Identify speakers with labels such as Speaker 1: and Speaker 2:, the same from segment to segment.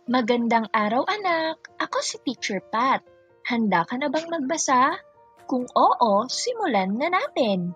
Speaker 1: Magandang araw anak! Ako si Teacher Pat. Handa ka na bang magbasa? Kung oo, simulan na natin!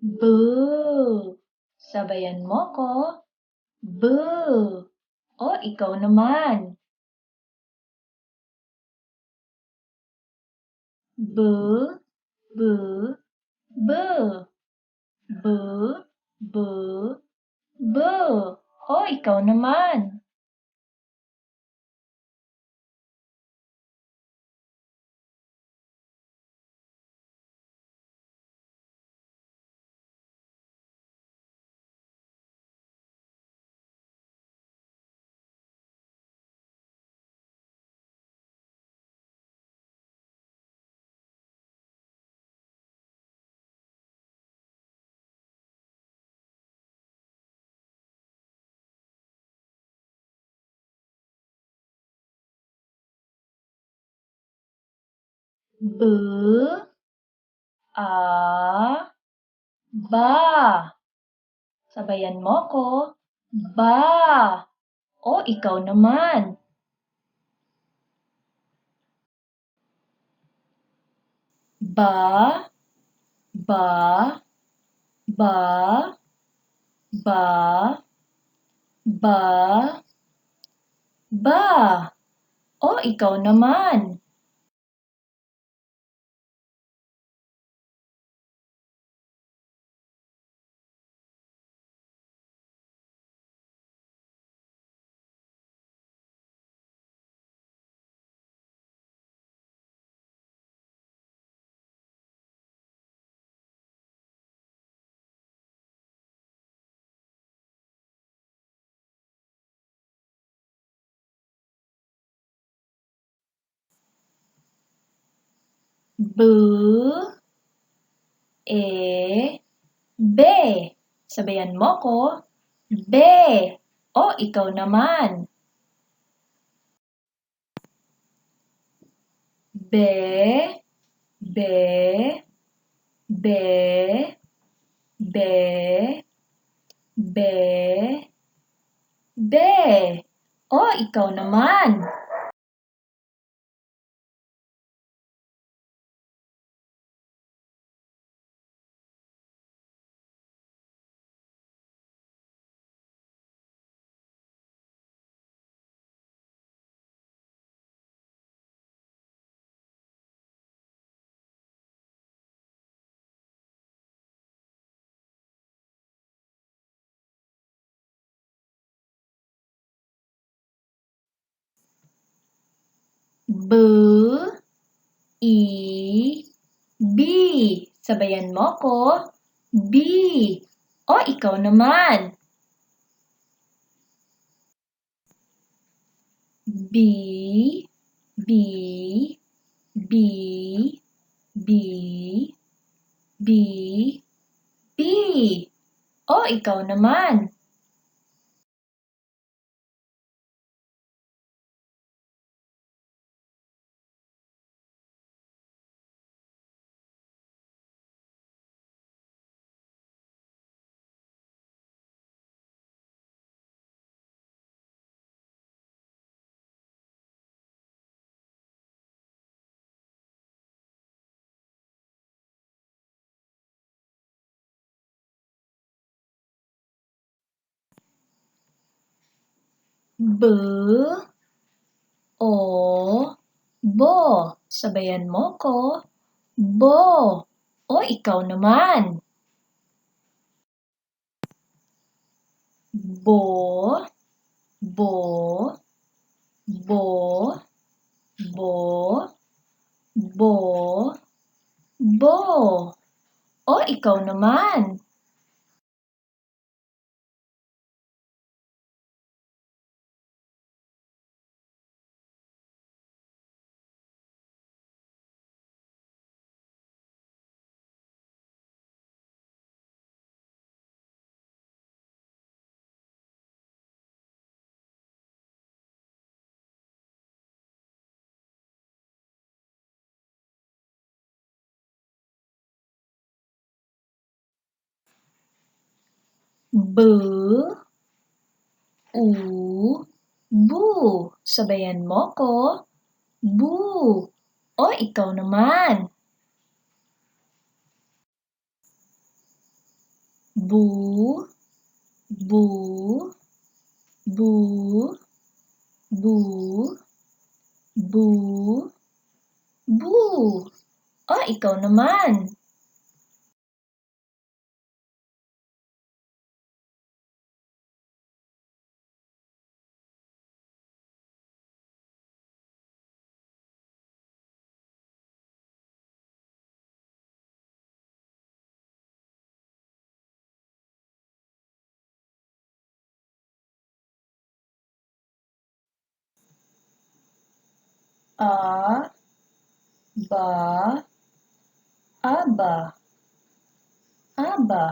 Speaker 2: Boo! Sabayan mo ko. Boo! O, ikaw naman. Boo! Boo! Boo! Boo! Boo! Boo! O, ikaw naman. Boo! A! Ba! Sabayan mo ko. Ba! O, ikaw naman. Ba! Ba! Ba! Ba! Ba! Ba! O, ikaw naman. Bu, be. Sabayan mo ko. Be. O, ikaw naman. Be, be, be, be, be, be. O, ikaw naman. Bu, bi. Sabayan mo ko. Bi. O, ikaw naman. Bi, bi, bi, bi, bi, bi. O, ikaw naman. Bu, bo. Sabayan mo ko. Bo. O, ikaw naman. Bo, bo, bo, bo, bo, bo. O, ikaw naman. B, U, bu. Sabayan mo ko. Bu. O, ikaw naman. Bu, bu, bu, bu, bu, bu. O, ikaw naman. A, ba, aba, aba.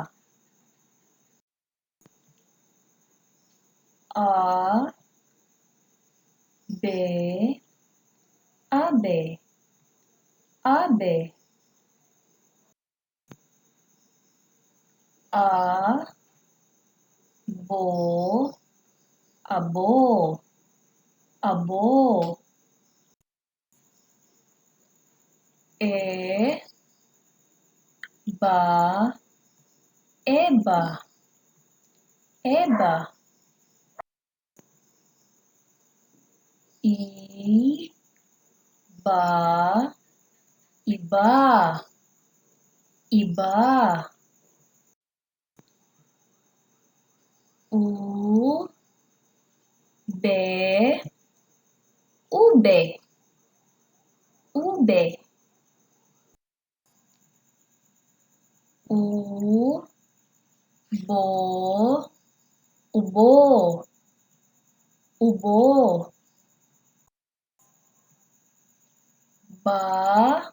Speaker 2: A, be, abe, abe. A, bo, abo, abo. E, ba, eba, eba. I, ba, iba, iba. U, be, ube, ube. U, bo, ubo, ubo. Ba,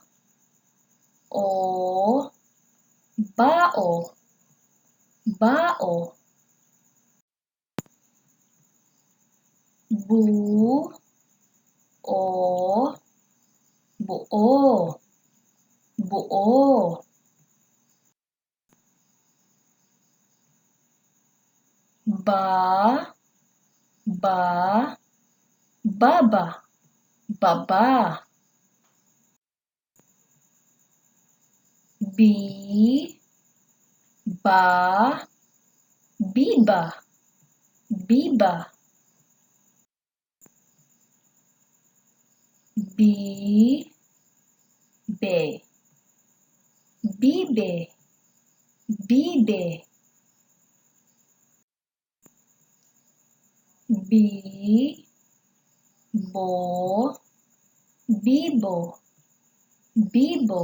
Speaker 2: o, bao, bao. Bu, o, buo, buo. Ba, ba, baba, baba. Bi, ba, biba, biba. Bi, be, bibe, bibe. Bi, bo, bibo, bibo.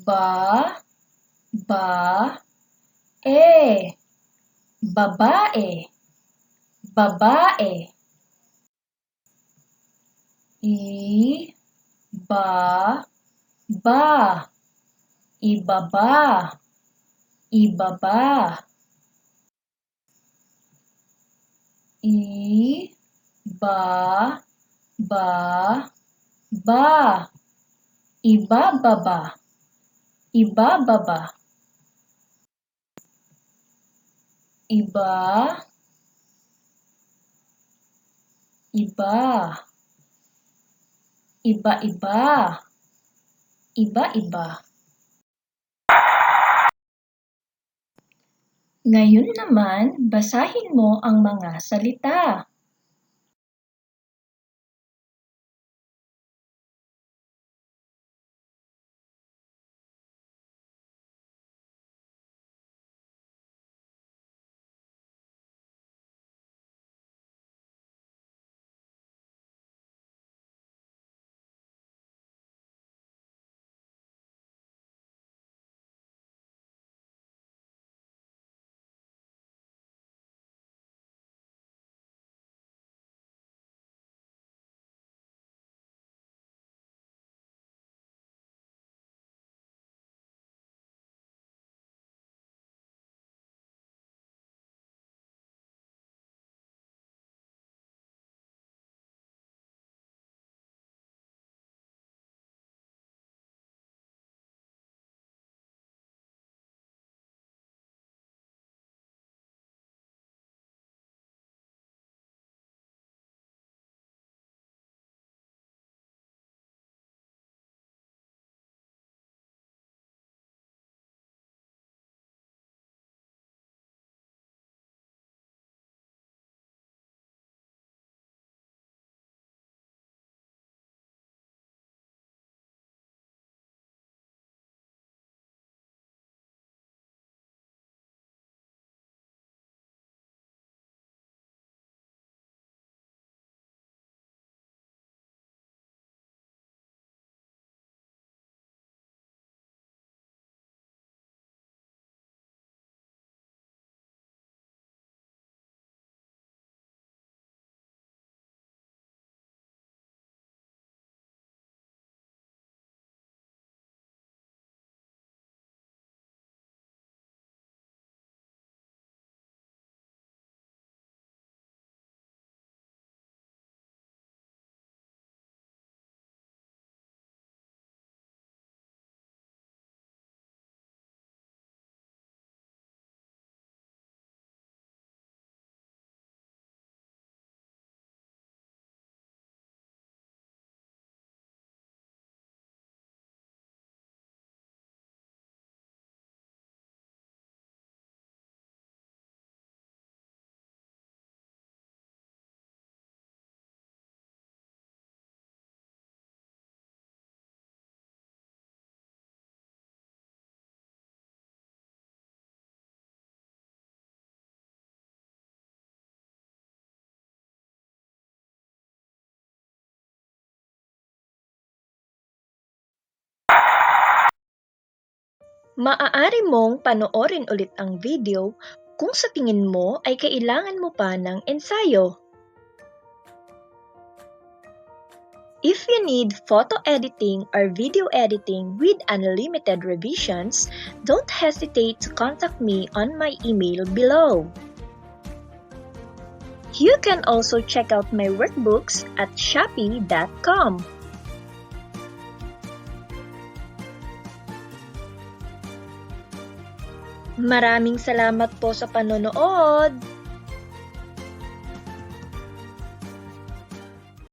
Speaker 2: Ba, ba, babae, babae. I, ba, ba, ibaba, ibaba. I, ba, ba, ba, ibababa, ibababa. Iba, iba, iba-iba, iba-iba. Ngayon naman, basahin mo ang mga salita.
Speaker 1: Maaari mong panoorin ulit ang video kung sa tingin mo ay kailangan mo pa ng ensayo. If you need photo editing or video editing with unlimited revisions, don't hesitate to contact me on my email below. You can also check out my workbooks at shopee.com. Maraming salamat po sa panonood!